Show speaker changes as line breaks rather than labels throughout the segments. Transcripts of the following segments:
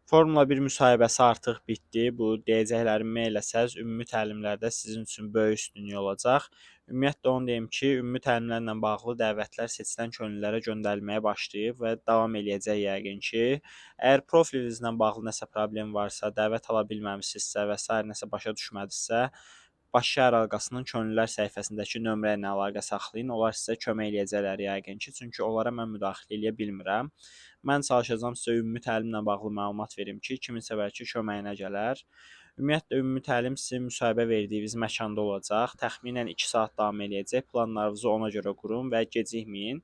Formula 1 müsahibəsi artıq bitdi. Bu deyəcəklərimi eləsəz, ümumi təlimlərdə sizin üçün böyük üstünlük olacaq. Ümumiyyətlə onu deyim ki, ümumi təlimlərlə bağlı dəvətlər seçilən könüllülərə göndərilməyə başlayıb və davam eləyəcək yəqin ki. Əgər profilinizlə bağlı nəsə problem varsa, dəvət ala bilməmisinizsə və sair nəsə başa düşmədinizsə, Bakı şəhər halqasının könüllülər səhifəsindəki nömrə ilə əlaqə saxlayın. Onlar sizə kömək eləyəcəklər yəqin ki, çünki onlara mən müdaxilə eləyə bilmirəm. Mən çalışacağam sizə ümumi təlimlə bağlı məlumat verim ki, kiminsə bəlkə köməyinə gələr. Ümumiyyətlə ümumi təlim sizin müsahibə verdiyiniz məkanda olacaq. Təxminən 2 saat davam eləyəcək. Planlarınızı ona görə qurun və gecikməyin.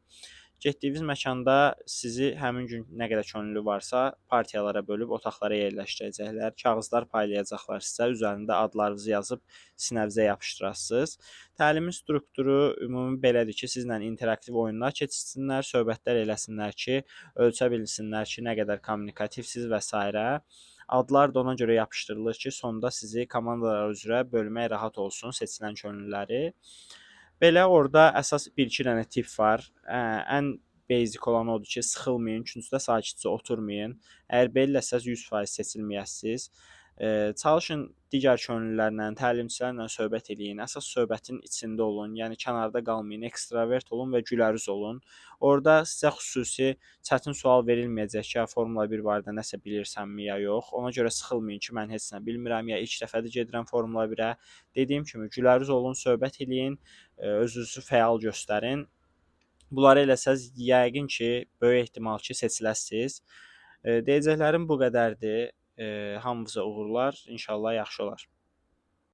Getdiyiniz məkanda sizi həmin gün nə qədər könüllü varsa partiyalara bölüb otaqlara yerləşdirəcəklər. Kağızlar paylayacaqlar sizə, üzərində adlarınızı yazıb sinəvizə yapışdırasınız. Təlimin strukturu ümumi belədir ki, sizlə interaktiv oyunlar keçirsinlər, söhbətlər eləsinlər ki, ölçə bilsinlər ki, nə qədər kommunikativsiz və s. Adlar da ona görə yapışdırılır ki, sonda sizi komandalar üzrə bölmək rahat olsun seçilən könüllüləri. Belə orada əsas 1-2 dənə tip var. Ən basic olan odur ki, sıxılmayın, küncdə sakitcə oturmayın. Əgər belləsəz 100% seçilməyəsiniz. Çalışın digər könüllülərlə, təlimçilərlə söhbət eləyin. Əsas söhbətin içində olun, yəni kənarda qalmayın, ekstravert olun və gülərüz olun. Orada sizə xüsusi çətin sual verilməyəcək ki, Formula 1 barədə nəsə bilirsənmi ya yox. Ona görə sıxılmayın ki, mən heç nə bilmirəm ya ilk dəfədir gedirəm Formula 1-ə. Dediyim kimi gülərüz olun, söhbət eləyin, özünüzü fəal göstərin. Bunları eləsəz yəqin ki, böyük ehtimal ki, seçiləsiniz. Deyəcəklərim bu qədərdir. Hamınıza uğurlar. İnşallah yaxşı olar.